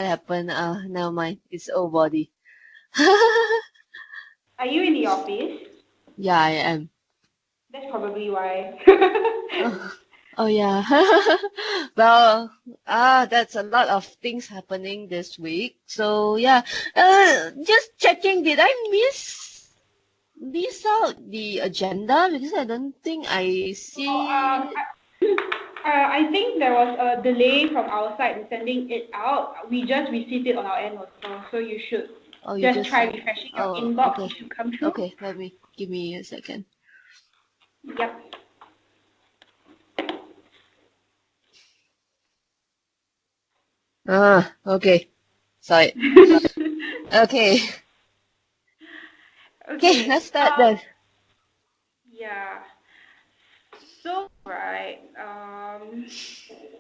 happened. Never mind. It's old body. Are you in the office? Yeah, I am. That's probably why. Oh, oh yeah. Well, that's a lot of things happening this week. So yeah, just checking. Did I miss out the agenda? Because I don't think I So, see. I think there was a delay from our side in sending it out. We just received it on our end also, so you should Oh, you just just try sent. refreshing your Oh, inbox. okay. It should come through. Okay, let me give me a second. Yep. Okay. Sorry. Okay. Okay, Okay. let's start then. Yeah. So, right.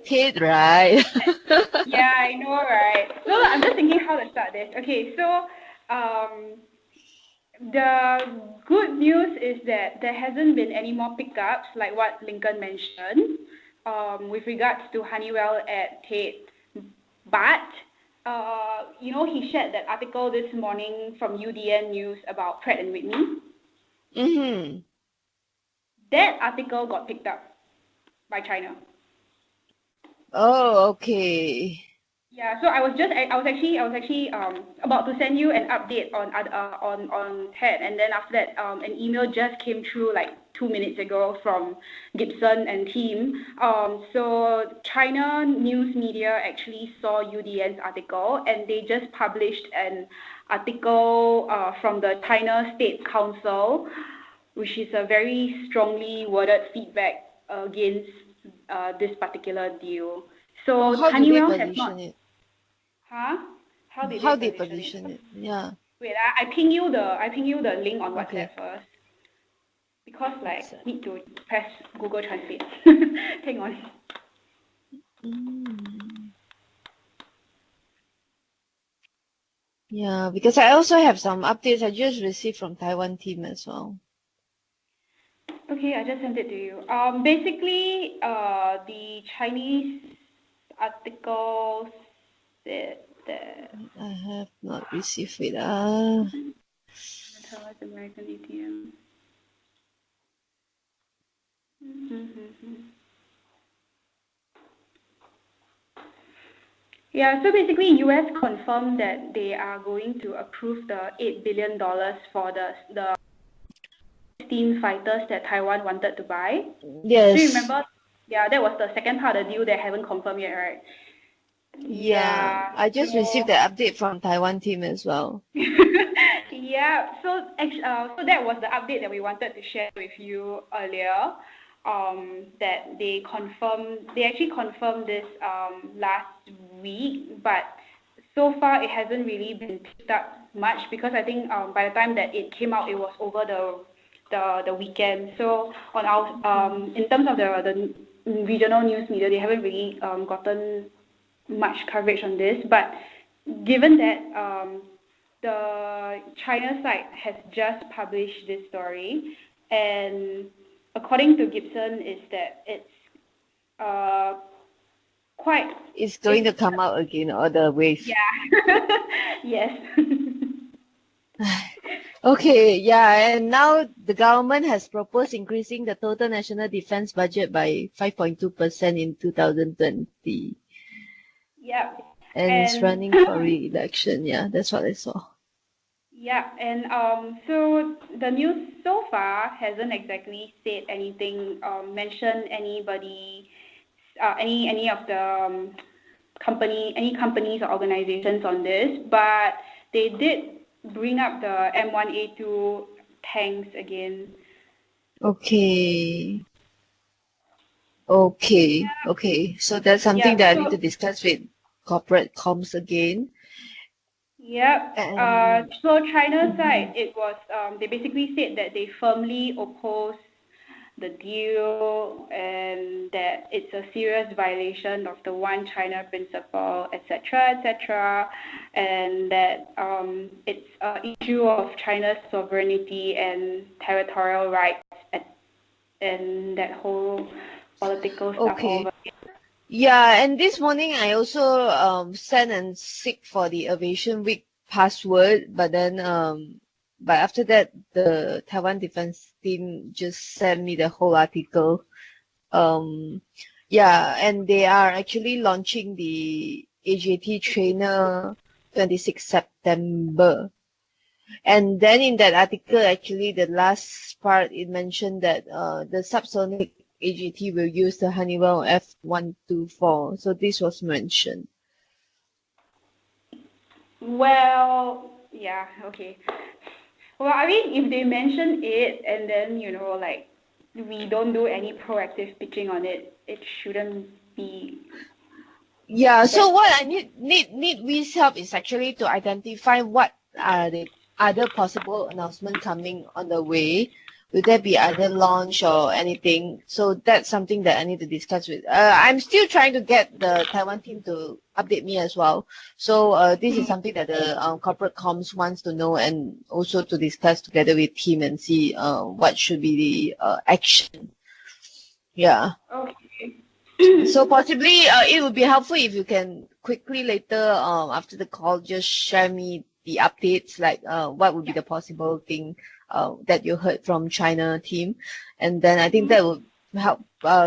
Hit right. Yeah, I know, right? So I'm just thinking how to start this. Okay, so um, the good news is that there hasn't been any more pickups like what Lincoln mentioned with regards to Honeywell at Tate. But he shared that article this morning from UDN News about Pratt and Whitney. Mm-hmm. That article got picked up by China. Oh, okay. Yeah, so I was actually about to send you an update on TED, and then after that an email just came through like 2 minutes ago from Gibson and team. So China news media actually saw UDN's article, and they just published an article from the China State Council, which is a very strongly worded feedback against this particular deal. Oh, So how do they Honeywell has not. position it? Huh? How did they How they position it? position it? Yeah. Wait, I ping you the link on WhatsApp Okay. first because like What's that? need to press Google Translate. Hang on. Mm. Yeah, because I also have some updates I just received from Taiwan team as well. Okay, I just sent it to you. Basically, the Chinese article said that I have not received it. Taiwan's American ATM. Yeah, so basically, U.S. confirmed that they are going to approve the $8 billion for the 16 fighters that Taiwan wanted to buy. So you Yes. remember, yeah, that was the second part of the deal they haven't confirmed yet, right? Yeah, Yeah. I just received So the update from Taiwan team as well. yeah. So that was the update that we wanted to share with you earlier. That they actually confirmed this last week, but so far it hasn't really been picked up much because I think by the time that it came out, it was over the weekend. So on our in terms of the regional news media, they haven't really gotten much coverage on this. But given that the China side has just published this story, and according to Gibson, is that it's uh, quite It's going it's to come out again, or the wave. yeah yes. Okay, yeah, and now the government has proposed increasing the total national defense budget by 5.2% in 2020, Yeah, and it's and running for re-election. Yeah, that's what I saw. yeah, and so the news so far hasn't exactly said anything, mentioned anybody, any of the any companies or organizations on this, but they did bring up the M1A2 tanks again. Okay, okay. So that's something Yeah, that I need to so discuss with corporate comms again. yeah. And So China mhm. side, it was they basically said that they firmly oppose the deal and that it's a serious violation of the One China principle, etc., etc., and that it's an issue of China's sovereignty and territorial rights and that whole political stuff all Okay. over. Yeah, and this morning I also sent and seek for the Aviation Week password, but after that the Taiwan Defense Team just sent me the whole article. Um, yeah, and they are actually launching the AJT Trainer 26 September. And then in that article, actually, the last part, it mentioned that the subsonic AGT will use the Honeywell F124. So this was mentioned. Well, yeah, okay. Well, I mean, if they mention it and then, like, we don't do any proactive pitching on it, it shouldn't be Yeah, so that. what I need We's help is actually to identify what are the other possible announcement coming on the way. Will there be other launch or anything? So that's something that I need to discuss with. I'm still trying to get the Taiwan team to update me as well. So this is something that the corporate comms wants to know and also to discuss together with team and see what should be the action. Yeah. Okay. So possibly it would be helpful if you can quickly later after the call just share me the updates like what would be the possible thing that you heard from China team, and then I think that would help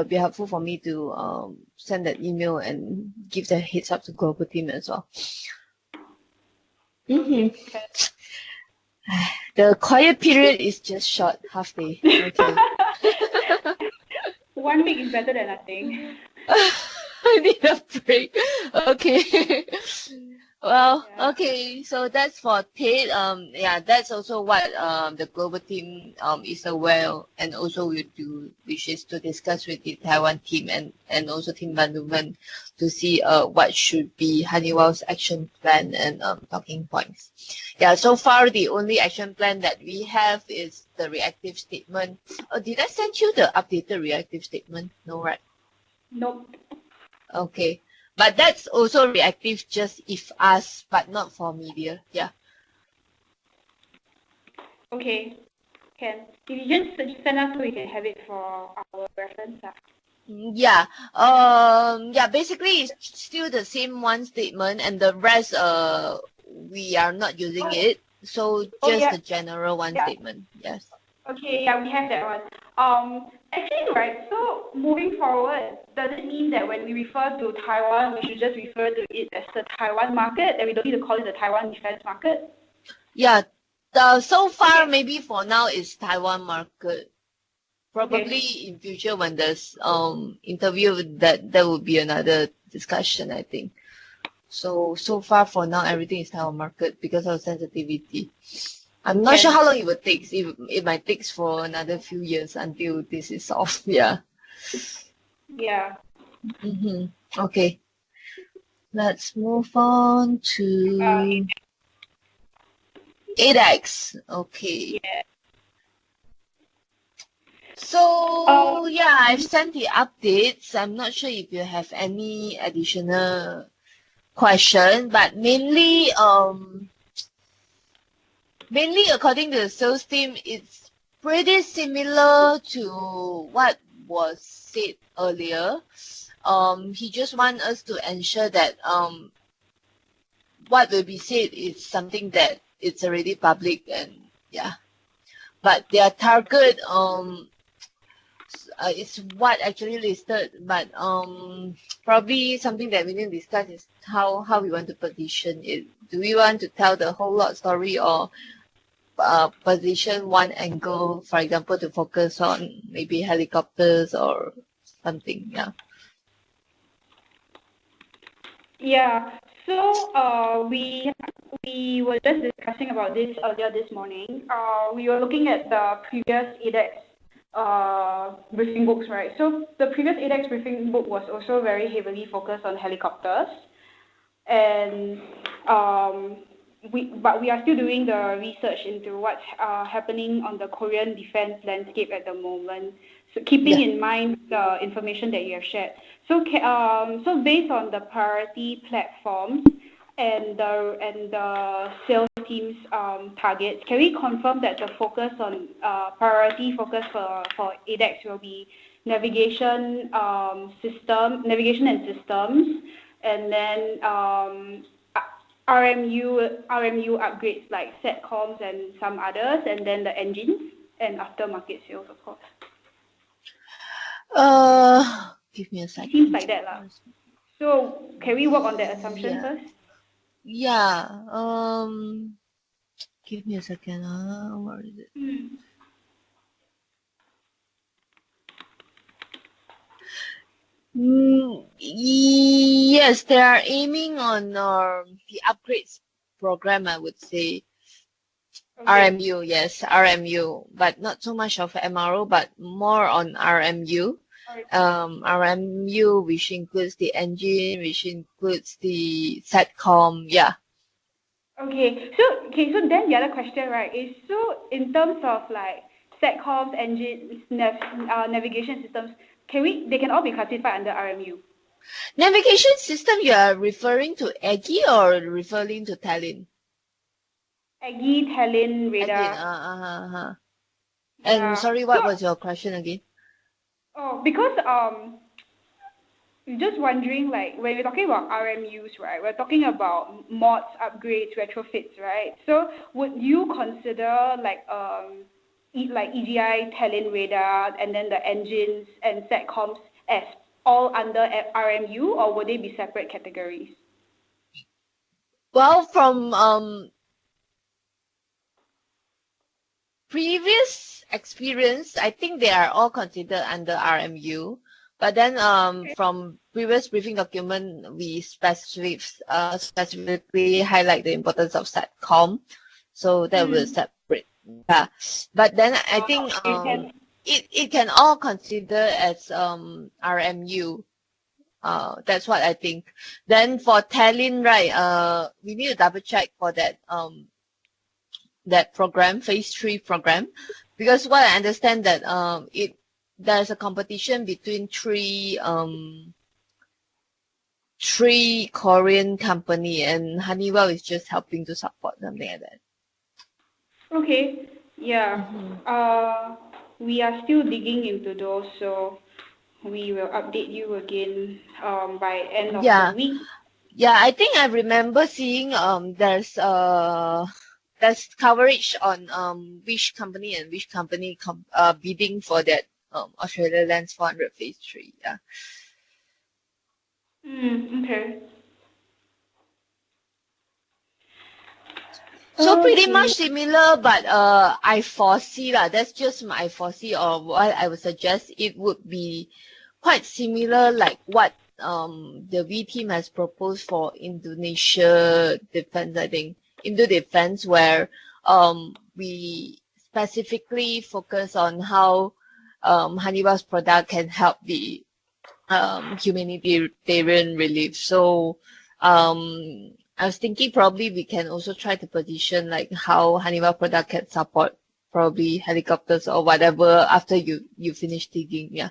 be helpful for me to send that email and give the heads up to global team as well. Okay. The quiet period is just short, half day. Okay. 1 week is better than nothing. I need a break. Okay. Well, Yeah. okay. So that's for Tate. Yeah, that's also what the global team is aware of, and also we do wishes to discuss with the Taiwan team and also Team Bandung to see what should be Honeywell's action plan and talking points. Yeah, so far the only action plan that we have is the reactive statement. Did I send you the updated reactive statement? No, right? Nope. Okay. But that's also reactive just if asked, but not for media. Yeah. Okay. Can. If you just send us so we can have it for our reference. Yeah. Yeah, basically it's still the same one statement and the rest we are not using it. So Oh, just yeah. the general one Yeah. statement. Yes. Okay, yeah, we have that one. Actually, right, so moving forward, does it mean that when we refer to Taiwan, we should just refer to it as the Taiwan market, and we don't need to call it the Taiwan defense market? Yeah. So far Okay. maybe for now it's Taiwan market. Probably Okay. in future when there's interview that would be another discussion, I think. So far for now everything is Taiwan market because of sensitivity. I'm not sure Can. how long it will take. It might take for another few years until this is solved. Yeah. Yeah. Okay. Let's move on Uh, to ADEX. Okay. yeah. So yeah, I've sent the updates. I'm not sure if you have any additional question, but mainly according to the sales team, it's pretty similar to what was said earlier. He just want us to ensure that what will be said is something that it's already public and yeah. But their target it's what actually listed, but probably something that we need to discuss is how we want to position it. Do we want to tell the whole lot story or position one angle, for example, to focus on maybe helicopters or something? Yeah. Yeah. So we were just discussing about this earlier this morning. We were looking at the previous ADEX briefing books, right? So the previous ADEX briefing book was also very heavily focused on helicopters, and but we are still doing the research into what's happening on the Korean defense landscape at the moment. So keeping Yeah. in mind the information that you have shared. So so based on the priority platforms and the sales team's targets, can we confirm that the focus on priority focus for ADEX will be navigation navigation and systems, and then RMU upgrades like SATCOMs and some others, and then the engines and aftermarket sales, of course. Give me a It second. seems like that lah. So can we work on that assumption first? Yeah. Give me a second. Where is it? Yes, they are aiming on the upgrades program, I would say. Okay. RMU, yes, RMU, but not so much of MRO, but more on RMU. RMU, which includes the engine, which includes the SATCOM, yeah. Okay, so then the other question, right, is so in terms of like SATCOMs, engines, navigation systems, they can all be classified under RMU? Navigation system, you are referring to AGI or referring to Talin? AGI, Talin, radar. Again, Yeah. And sorry, what was your question again? Oh, because just wondering, like when we're talking about RMUs, right, we're talking about mods, upgrades, retrofits, right? So would you consider like EGI, Talin, radar, and then the engines and SATCOMs as all under RMU, or would they be separate categories? Well, from previous experience, I think they are all considered under RMU. But then from previous briefing document, we specifically highlight the importance of SATCOM. So that will separate. Yeah. But then I think it can all consider as RMU. That's what I think. Then for Talin, right, we need to double check for that program, phase 3 program, because what I understand that there's a competition between three Korean company, and Honeywell is just helping to support something like that. Okay, yeah. We are still digging into those, so we will update you again by end of the week. Yeah, I think I remember seeing there's coverage on which company and which company bidding for that Australia Lens 400 phase 3. Yeah. Okay. So pretty much similar, but I foresee that's just my foresee, or what I would suggest. It would be quite similar like what the V team has proposed for Indonesia defense, I think, Indo defense, where we specifically focus on how Honeywell's product can help the humanitarian relief. So I was thinking probably we can also try to position like how Honeywell product can support probably helicopters or whatever after you finish digging. Yeah.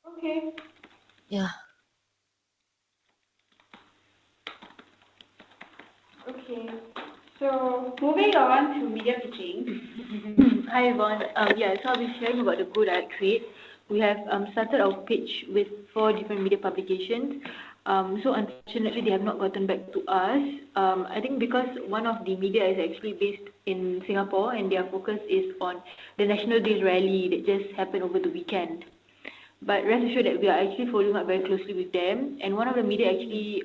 Okay. Yeah. Okay. So moving on to media pitching. Hi Yvonne. So I'll be sharing about the Go Direct trade. We have started our pitch with 4 different media publications. So unfortunately, they have not gotten back to us. I think because one of the media is actually based in Singapore and their focus is on the National Day rally that just happened over the weekend. But rest assured that we are actually following up very closely with them. And one of the media actually,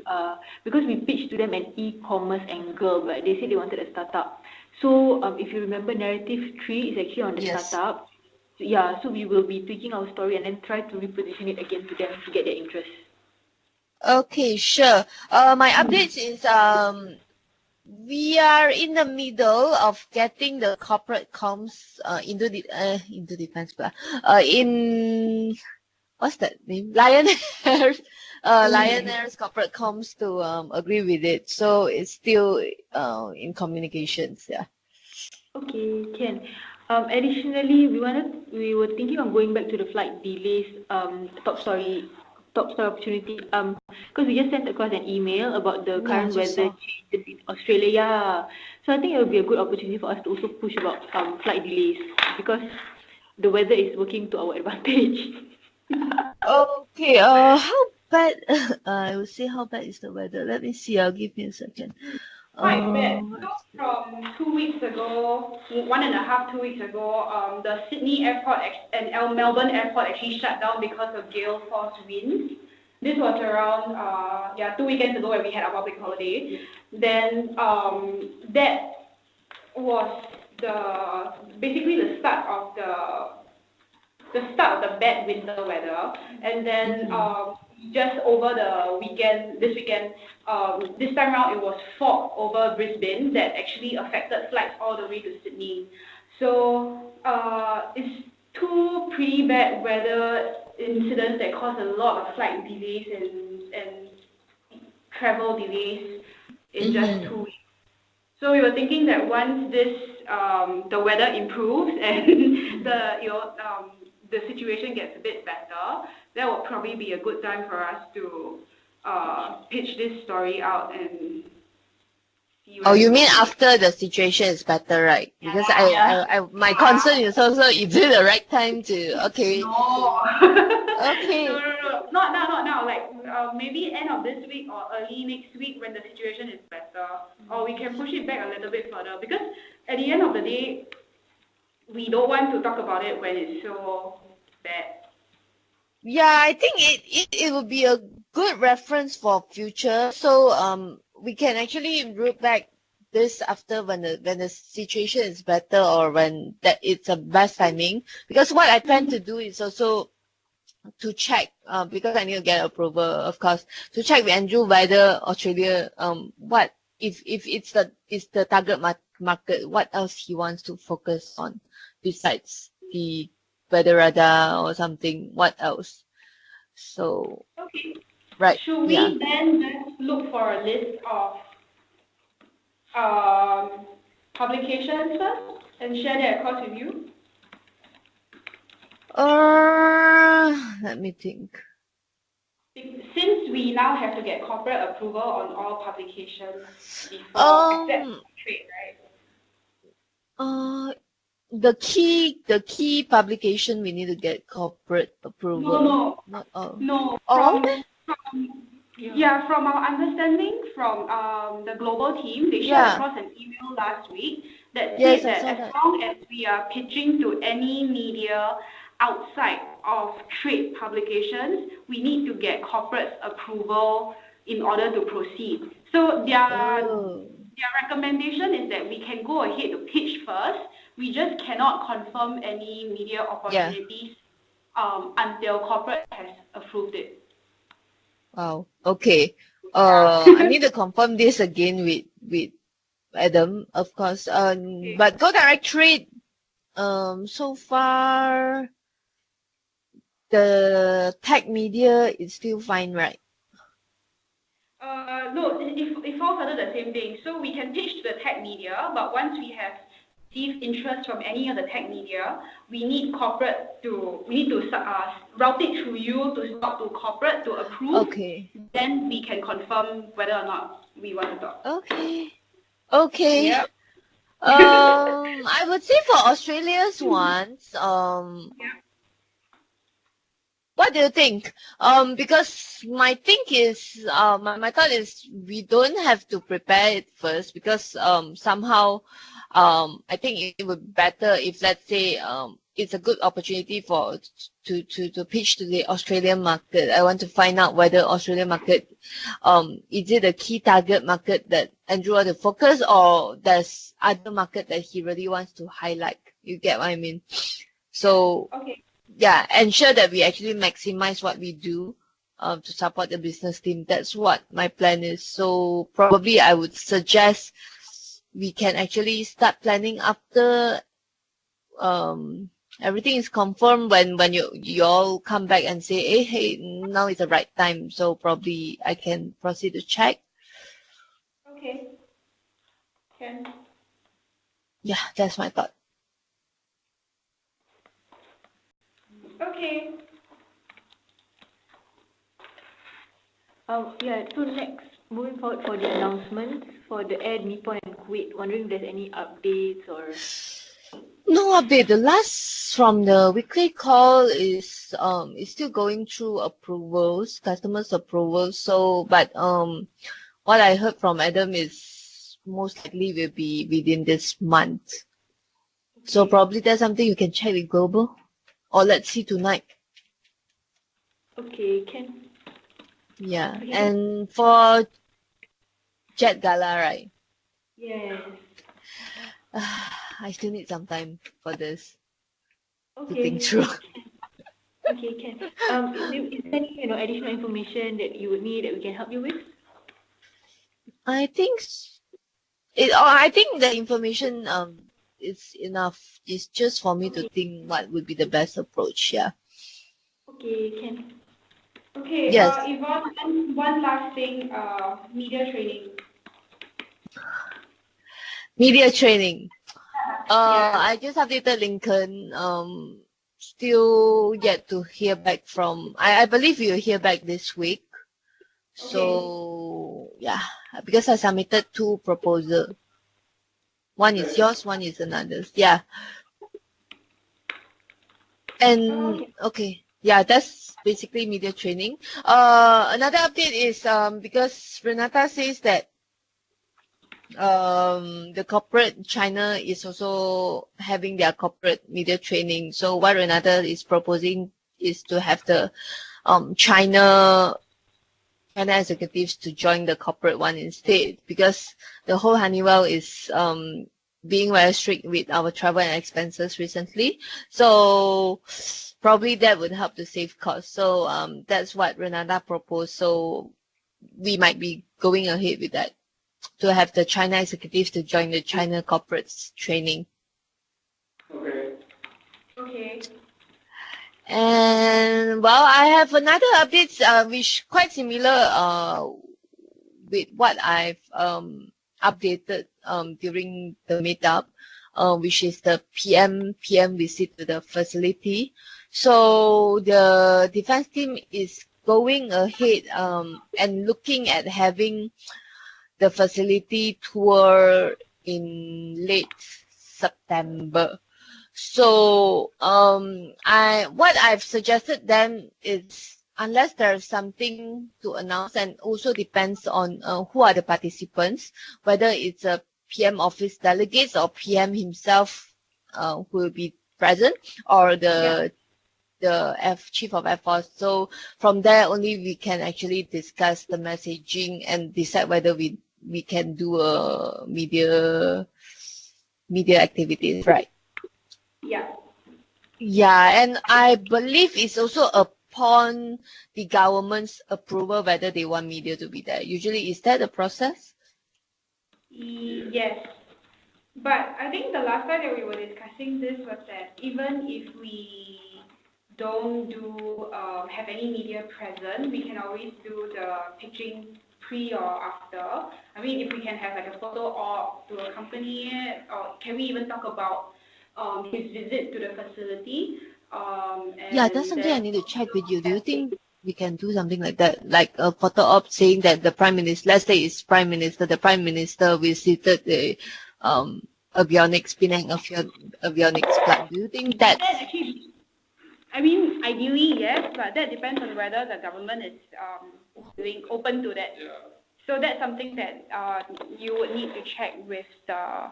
because we pitched to them an e-commerce angle, but they said they wanted a startup. So if you remember, Narrative 3 is actually on the startup. Yeah, so we will be tweaking our story and then try to reposition it again to them to get their interest. Okay, sure. My updates is we are in the middle of getting the corporate comms into defense in what's that name? Lionaires corporate comms to agree with it. So it's still in communications. Yeah. Okay, can. Additionally, we were thinking of going back to the flight delays top story opportunity because we just sent across an email about the current weather changes in Australia. So I think it would be a good opportunity for us to also push about flight delays because the weather is working to our advantage. Okay, how bad? I will say how bad is the weather. Let me see. I'll give you a second. Quite bad. So What's the- from 2 weeks ago, 1.5, 2 weeks ago, the Sydney airport and Melbourne airport actually shut down because of gale force winds. This was around 2 weekends ago when we had our public holiday. Then that was basically the start of the bad winter weather, and then Mhm. just over this weekend, this time around it was fog over Brisbane that actually affected flights all the way to Sydney. So it's two pretty bad weather incidents that caused a lot of flight delays and travel delays in just Mhm. 2 weeks. So we were thinking that once the weather improves and the situation gets a bit better, that would probably be a good time for us to pitch this story out and see Oh, whether you we mean can make. after the situation is better, right? Because Yeah. my concern is also, is it the right time to, okay, No. No, okay. no, no. Not now, not now. Like maybe end of this week or early next week when the situation is better, or we can push it back a little bit further because at the end of the day, we don't want to talk about it when it's so bad. Yeah, I think it would be a good reference for future. So we can actually root back this after when the situation is better or when that it's a best timing. Because what I plan to do is also to check because I need to get approval, of course, to check with Andrew whether Australia what if it's the target market, what else he wants to focus on besides the weather radar or something, what else. So, Okay. right, Should yeah. we then just look for a list of um, publications first and share that across with you? Let me think. Since we now have to get corporate approval on all publications before, except Um, trade, right? uh, the key publication we need to get corporate No, approval. no, Not all. no. All? From our understanding from the global team, they shared Yeah. across an email last week that Yes, said I that saw as that. long as we are pitching to any media outside of trade publications, we need to get corporate approval in order to proceed. So Oh, their recommendation is that we can go ahead to pitch first. We just cannot confirm any media yeah. opportunities until corporate has approved it. Wow. Okay. I Yeah. need to confirm this again with Adam, of course. Okay. But Go Direct Trade, so far the tech media is still fine, right? No, it falls under the same thing. So we can pitch to the tech media, but once we have received interest from any of the tech media, we need to route it through you to talk to corporate to approve. Okay. Then we can confirm whether or not we want to talk. Okay. Okay. Yep. I would say for Australia's ones, Yep. what do you think? Because my think is, my thought is we don't have to prepare it first because somehow, I think it would be better if let's say it's a good opportunity for to pitch to the Australian market. I want to find out whether Australian market, is it a key target market that Andrew want to focus or there's other market that he really wants to highlight. You get what I mean? So Okay. yeah, ensure that we actually maximize what we do to support the business team. That's what my plan is. So probably I would suggest we can actually start planning after everything is confirmed when you all come back and say, hey, now is the right time. So probably I can proceed to check. Okay. Can. Yeah, that's my thought. Okay. Yeah, so next, moving forward for the announcements for the Air Nippon and Kuwait, wondering if there's any updates or... No update. The last from the weekly call is still going through approvals, customers approvals. So, but what I heard from Adam is most likely will be within this month. So Okay. probably that's something you can check with Global, or let's see tonight. Okay, can. Yeah, Okay. and for Jet Gala, right? Yes. I still need some time for this to think Okay. through. Okay, can. Is there any, additional information that you would need that we can help you with? I think I think the information is enough. It's just for me to Okay. think what would be the best approach. Yeah. Okay, can. Okay, Yes. Yvonne, one last thing, media training. Media training. Yeah. I just updated Lincoln. Still yet to hear back from. I believe you'll hear back this week. Okay. So yeah, because I submitted two proposal. One is yours, one is another's. Yeah. And Okay. okay, yeah, that's basically media training. Another update is because Renata says that the corporate China is also having their corporate media training. So what Renata is proposing is to have the China executives to join the corporate one instead, because the whole Honeywell is being very strict with our travel and expenses recently. So probably that would help to save costs. So that's what Renata proposed. So we might be going ahead with that, to have the China executives to join the China corporates training. Okay. Okay. And well, I have another updates which quite similar with what I've updated during the meetup, which is the PM visit to the facility. So the defense team is going ahead and looking at having the facility tour in late September. So what I've suggested then is, unless there's something to announce, and also depends on who are the participants, whether it's a PM office delegates or PM himself who will be present, or Yeah. the chief of Air Force. So from there only we can actually discuss the messaging and decide whether we can do a media activities, right? Yeah. Yeah, and I believe it's also upon the government's approval whether they want media to be there. Usually, is that the process? Yes. But I think the last time that we were discussing this was that even if we don't have any media present, we can always do the pitching pre or after. I mean, if we can have like a photo op to accompany it, or can we even talk about his visit to the facility? Yeah, that's And something I then need to check with you. Do you think we can do something like that, like a photo op saying that the prime minister, let's say it's prime minister, the prime minister visited the avionics, Penang avionics plant. Do you think that that's actually, I mean, ideally yes, but that depends on whether the government is doing open to that. Yeah. So that's something that you would need to check with the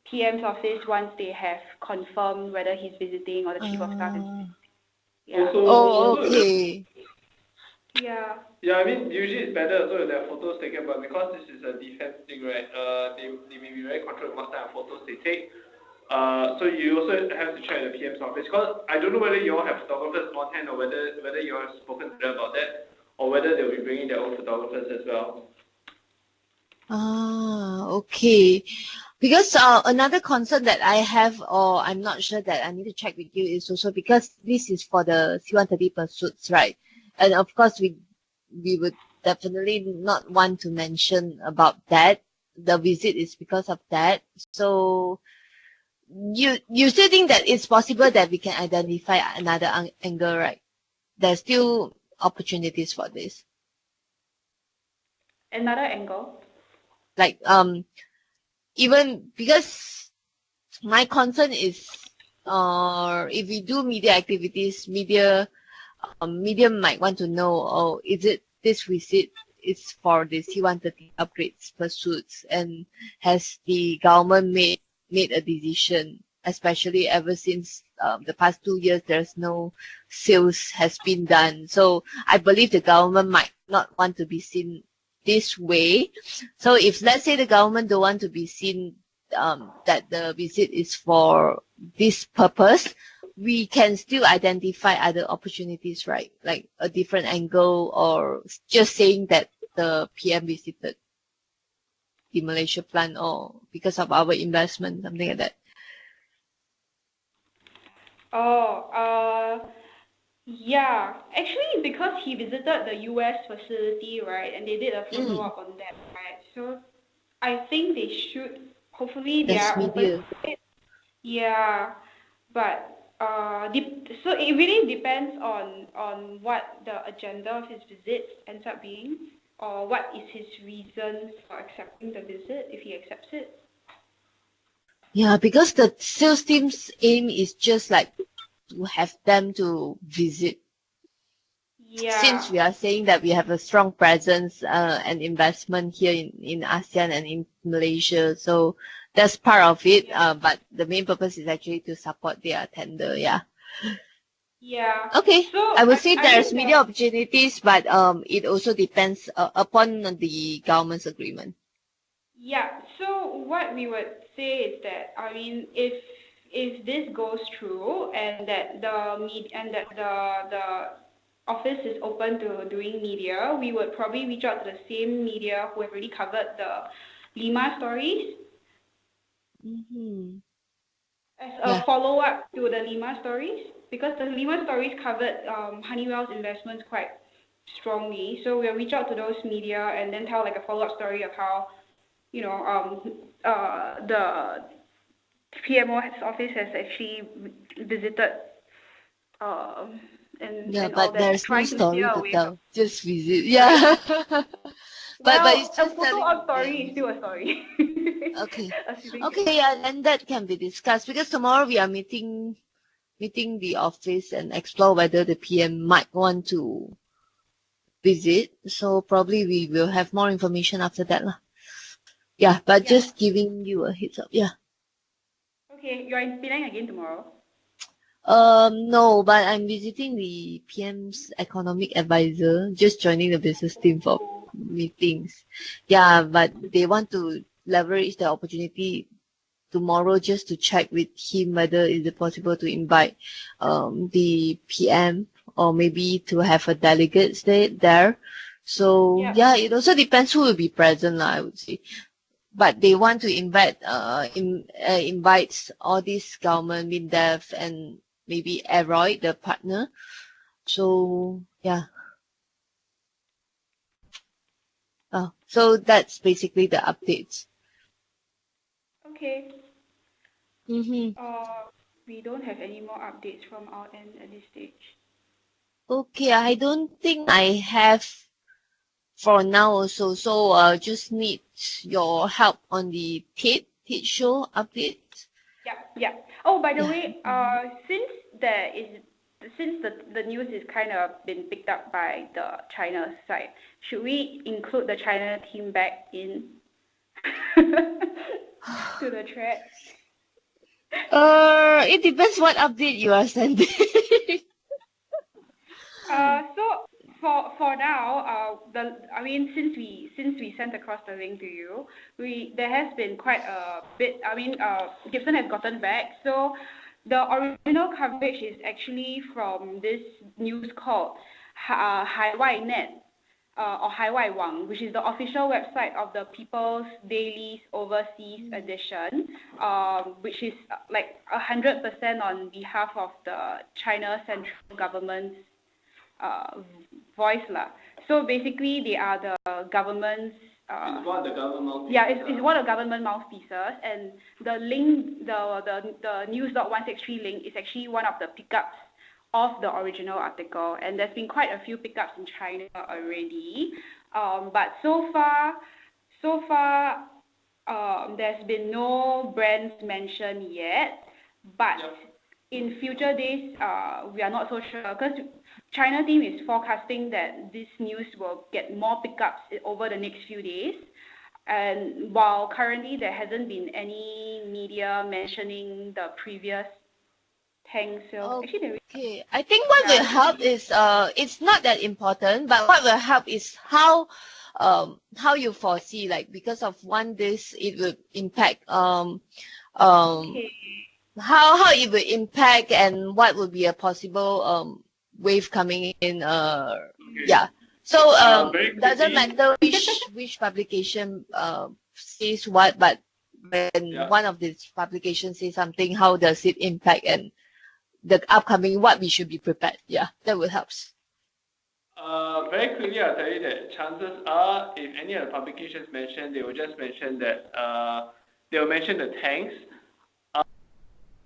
PM's office once they have confirmed whether he's visiting or the chief of staff is visiting. Yeah. oh, okay. Yeah. Yeah, I mean, usually it's better also if there are photos taken, but because this is a defense thing, right, they may be very controlled what type of photos they take. So you also have to check the PM's office, because I don't know whether you all have photographers on hand or whether you all have spoken to them about that, or whether they'll be bringing their own photographers as well. Okay. Because another concern that I have, or I'm not sure, that I need to check with you, is also because this is for the C-130 pursuits, right? And of course, we would definitely not want to mention about that. The visit is because of that. So you still think that it's possible that we can identify another angle, right? There's still opportunities for this. Another angle. Like even because my concern is, if we do media activities, media might want to know, oh, is it this visit is for the C-130 upgrades pursuits, and has the government made a decision, especially ever since the past 2 years, there's no sales has been done. So I believe the government might not want to be seen this way. So if let's say the government don't want to be seen, that the visit is for this purpose, we can still identify other opportunities, right? Like a different angle, or just saying that the PM visited the Malaysia plant, or because of our investment, something like that. Oh, yeah. Actually, because he visited the US facility, right, and they did a Mm, follow-up on that, right? So I think they should, hopefully they that's are open media. to it. Yeah, but so it really depends on what the agenda of his visit ends up being, or what is his reason for accepting the visit if he accepts it. Yeah, because the sales team's aim is just like to have them to visit. Yeah, Since we are saying that we have a strong presence and investment here in ASEAN and in Malaysia, so that's part of it. yeah, But the main purpose is actually to support their tender. Yeah. yeah. Okay. So I would say I there's mean media opportunities, but it also depends upon the government's agreement. yeah. So what we would say is that, I mean, if this goes through, and that the office is open to doing media, we would probably reach out to the same media who have already covered the Lima stories Mm-hmm. as Yeah. a follow-up to the Lima stories, because the Lima stories covered Honeywell's investments quite strongly. So we'll reach out to those media and then tell like a follow-up story of how, you know, the PMO's office has actually visited, Yeah, and all but that, there's no trying to steer story to away from. tell. Just visit. Sorry. Yeah. But it's Well, a just photo telling op that they are story is still a visiting. story. Okay. Assuming that. Okay, yeah, and that can be discussed because tomorrow we are meeting the office and explore whether the PM might want to visit. So probably we will have more information after that lah. Yeah, but Yeah. just giving you a heads up. Yeah. Okay, you're in Penang again tomorrow. No, but I'm visiting the PM's economic advisor, just joining the business team for Oh. meetings. Yeah, but they want to leverage the opportunity tomorrow just to check with him whether is it possible to invite the PM, or maybe to have a delegate stay there. So Yeah. yeah, it also depends who will be present lah, I would say. But they want to invite all these government, MINDEF, and maybe Aeroid, the partner. So yeah, so that's basically the updates. Okay. Mm-hmm. Uh, we don't have any more updates from our end at this stage. Okay, I don't think I have for now also. So just need your help on the Tate show update. Yeah, yeah. Oh, by the Yeah. way, since the news is kind of been picked up by the China side, should we include the China team back in to the thread? It depends what update you are sending. So for now, I mean, since we sent across the link to you, we there has been quite a bit. I mean, Gibson has gotten back. So the original coverage is actually from this news called Net, or Wang, which is the official website of the People's Daily's Overseas Edition, which is like 100% on behalf of the China central government's uh, voice lah. So basically, they are the government's. It's one of the government mouthpieces. Yeah, it's one of the government mouthpieces, and the link, the news.163 link is actually one of the pickups of the original article, and there's been quite a few pickups in China already. But so far, there's been no brands mentioned yet, but Yep. in future days, we are not so sure because China team is forecasting that this news will get more pickups over the next few days. And while currently there hasn't been any media mentioning the previous tank sales, actually there is. Okay, I think what will Yeah. help is it's not that important, but what will help is how you foresee, like because of one this it will impact Okay. how it will impact and what would be a possible wave coming in Okay. yeah. So Very doesn't quickly. matter which publication says what, but when Yeah. one of these publications says something, how does it impact and the upcoming what we should be prepared. Yeah, that will help. Very quickly, I'll tell you that chances are, if any of the publications mention, they will just mention that they will mention the tanks.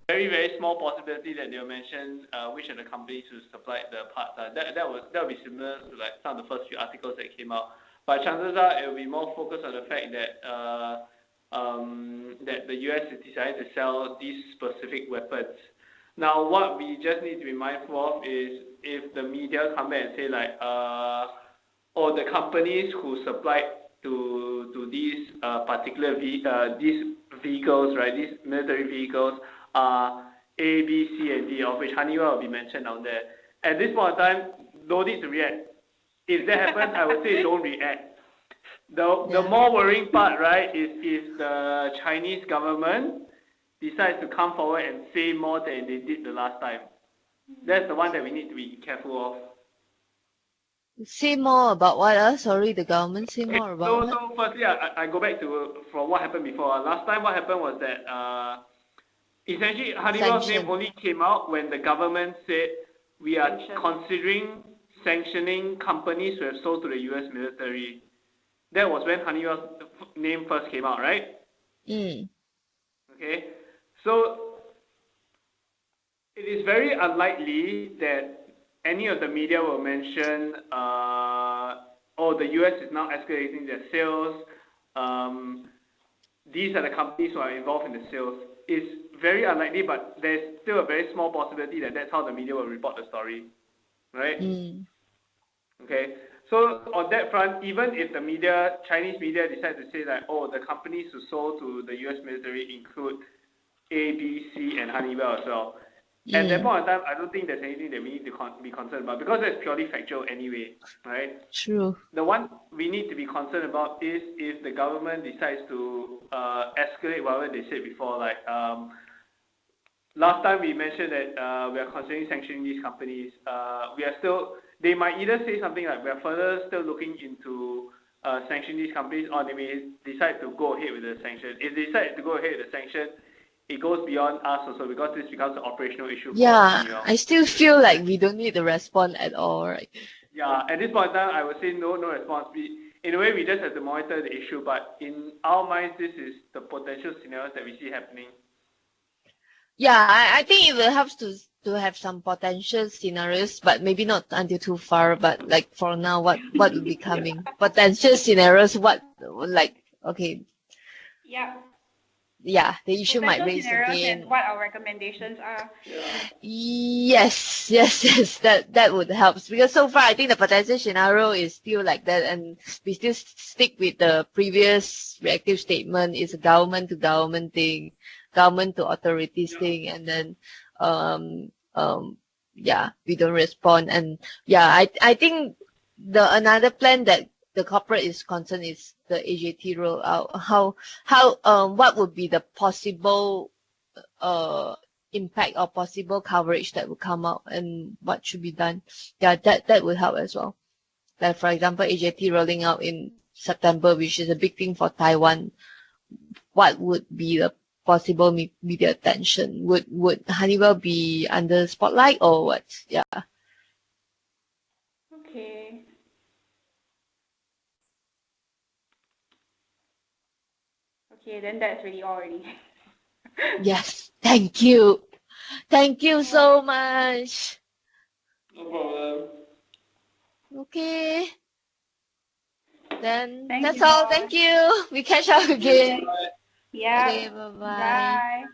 Very, very small possibility that they'll mention which of the companies who supplied the parts are. That would be similar to like some of the first few articles that came out. But chances are it will be more focused on the fact that that the US is deciding to sell these specific weapons. Now, what we just need to be mindful of is if the media come back and say like, or the companies who supplied to these particular these vehicles, right? These military vehicles are A, B, C, and D, of which Honeywell will be mentioned down there. At this point in time, no need to react. If that happens, I would say don't react. The more worrying part, right, is if the Chinese government decides to come forward and say more than they did the last time. That's the one that we need to be careful of. Say more about what? Sorry, the government say Okay, more about what? so firstly, I go back to from what happened before. Last time, what happened was that essentially Honeywell's name Sanction. only came out when the government said we are Sanction. considering sanctioning companies who have sold to the US military. That was when Honeywell's name first came out, right? Okay, so it is very unlikely that any of the media will mention, oh, the US is now escalating their sales. These are the companies who are involved in the sales. It's very unlikely, but there's still a very small possibility that that's how the media will report the story, right? Okay, so on that front, even if the media, Chinese media, decide to say that, oh, the companies who sold to the US military include A, B, C, and Honeywell as well. At that point in time, I don't think there's anything that we need to be concerned about because that's purely factual anyway, right? True. The one we need to be concerned about is if the government decides to escalate whatever they said before. Like last time we mentioned that we are considering sanctioning these companies. They might either say something like we are further still looking into sanctioning these companies, or they may decide to go ahead with the sanction. If they decide to go ahead with the sanction, it goes beyond us also because this becomes an operational issue for Honeywell. I still feel like we don't need to respond at all, right? Yeah, at this point in time, I would say no response. In a way, we just have to monitor the issue, but in our minds, this is the potential scenarios that we see happening. Yeah, I think it will help to have some potential scenarios, but maybe not until too far. But like for now, what will be coming? Potential scenarios, what like okay. Yeah. Yeah, the issue might Potential raise scenarios again. and what our recommendations are. Yes, that would help because so far I think the potential scenario is still like that, and we still stick with the previous reactive statement. It's a government to government thing, government to authorities thing, and then we don't respond. And I think the another plan that the corporate is concerned is the AJT rollout. What would be the possible impact or possible coverage that will come out and what should be done? Yeah, that will help as well. Like for example, AJT rolling out in September, which is a big thing for Taiwan. What would be the possible media attention? Would Honeywell be under spotlight or what? Yeah. Okay. Okay, then that's really all already. Yes. Thank you. Thank you so much. No problem. Okay. Then Thank that's you, all. boss. Thank you. We catch up again. Yeah. Okay, bye bye. Bye.